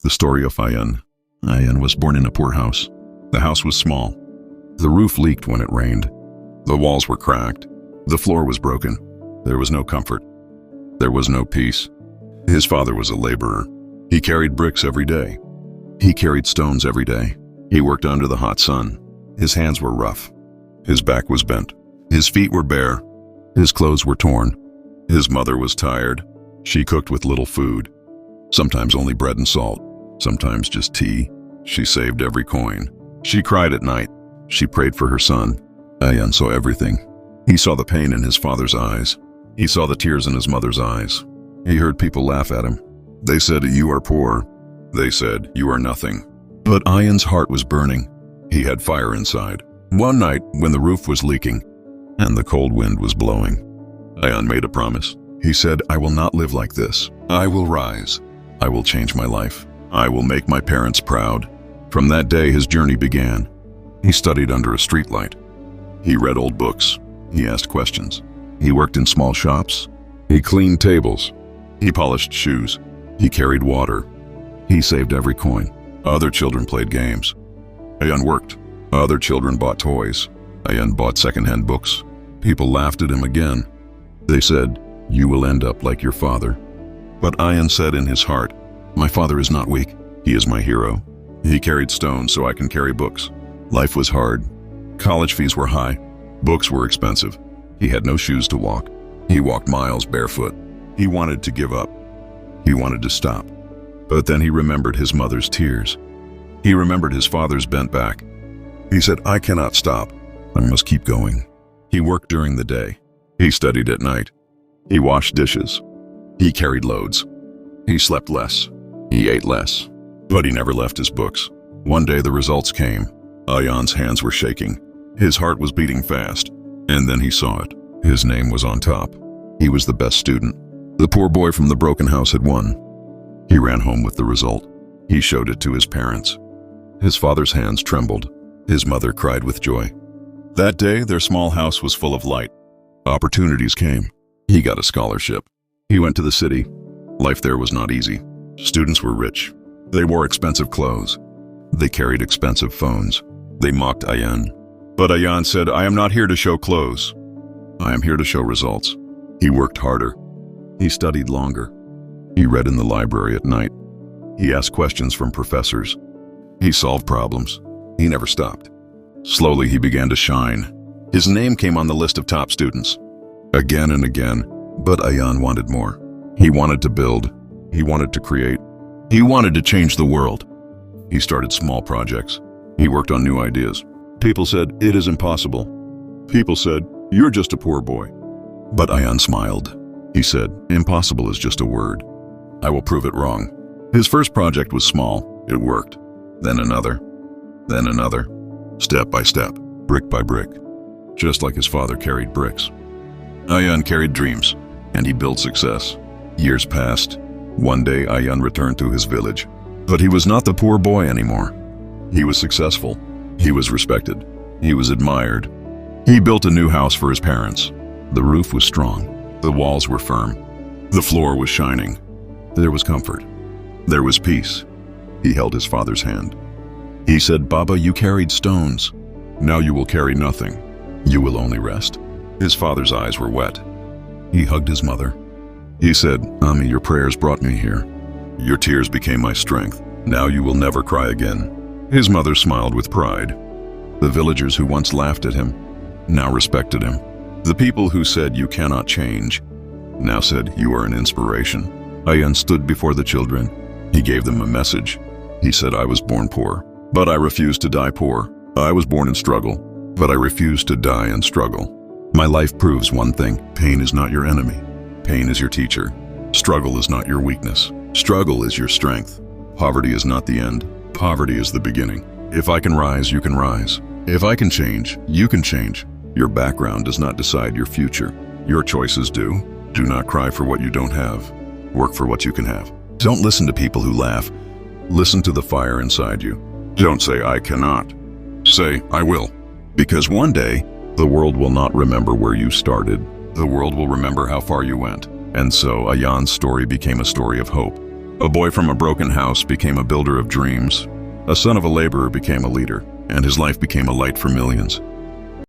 The story of Ayan. Ayan was born in a poor house. The house was small. The roof leaked when it rained. The walls were cracked. The floor was broken. There was no comfort. There was no peace. His father was a laborer. He carried bricks every day. He carried stones every day. He worked under the hot sun. His hands were rough. His back was bent. His feet were bare. His clothes were torn. His mother was tired. She cooked with little food. Sometimes only bread and salt. Sometimes just tea. She saved every coin. She cried at night. She prayed for her son. Ayan saw everything. He saw the pain in his father's eyes. He saw the tears in his mother's eyes. He heard people laugh at him. They said, "You are poor." They said, "You are nothing." But Ayan's heart was burning. He had fire inside. One night, when the roof was leaking and the cold wind was blowing, Ayan made a promise. He said, "I will not live like this. I will rise. I will change my life. I will make my parents proud." From that day, his journey began. He studied under a streetlight. He read old books. He asked questions. He worked in small shops. He cleaned tables. He polished shoes. He carried water. He saved every coin. Other children played games. Ayan worked. Other children bought toys. Ayan bought secondhand books. People laughed at him again. They said, "You will end up like your father." But Ayan said in his heart, "My father is not weak. He is my hero. He carried stones so I can carry books." Life was hard. College fees were high. Books were expensive. He had no shoes to walk. He walked miles barefoot. He wanted to give up. He wanted to stop. But then he remembered his mother's tears. He remembered his father's bent back. He said, "I cannot stop. I must keep going." He worked during the day. He studied at night. He washed dishes. He carried loads. He slept less. He ate less. But he never left his books. One day the results came. Ayan's hands were shaking. His heart was beating fast. And then he saw it. His name was on top. He was the best student. The poor boy from the broken house had won. He ran home with the result. He showed it to his parents. His father's hands trembled. His mother cried with joy. That day, their small house was full of light. Opportunities came. He got a scholarship. He went to the city. Life there was not easy. Students were rich. They wore expensive clothes. They carried expensive phones. They mocked Ayan. But Ayan said, "I am not here to show clothes. I am here to show results." He worked harder. He studied longer. He read in the library at night. He asked questions from professors. He solved problems. He never stopped. Slowly, he began to shine. His name came on the list of top students. Again and again. But Ayan wanted more. He wanted to build. He wanted to create. He wanted to change the world. He started small projects. He worked on new ideas. People said, "It is impossible." People said, "You're just a poor boy." But Ayan smiled. He said, "Impossible is just a word. I will prove it wrong." His first project was small. It worked. Then another. Then another. Step by step, brick by brick. Just like his father carried bricks. Ayan carried dreams, and he built success. Years passed. One day, Ayan returned to his village. But he was not the poor boy anymore. He was successful. He was respected. He was admired. He built a new house for his parents. The roof was strong. The walls were firm. The floor was shining. There was comfort. There was peace. He held his father's hand. He said, "Baba, you carried stones. Now you will carry nothing. You will only rest." His father's eyes were wet. He hugged his mother. He said, "Ami, your prayers brought me here. Your tears became my strength. Now you will never cry again." His mother smiled with pride. The villagers who once laughed at him now respected him. The people who said, "You cannot change," now said, "You are an inspiration." Ayan stood before the children. He gave them a message. He said, "I was born poor, but I refused to die poor. I was born in struggle, but I refused to die in struggle. My life proves one thing: pain is not your enemy. Pain is your teacher. Struggle is not your weakness. Struggle is your strength. Poverty is not the end. Poverty is the beginning. If I can rise, you can rise. If I can change, you can change. Your background does not decide your future. Your choices do. Do not cry for what you don't have. Work for what you can have. Don't listen to people who laugh. Listen to the fire inside you. Don't say, "I cannot." Say, "I will." Because one day, the world will not remember where you started. The world will remember how far you went. And so Ayan's story became a story of hope. A boy from a broken house became a builder of dreams. A son of a laborer became a leader, and his life became a light for millions.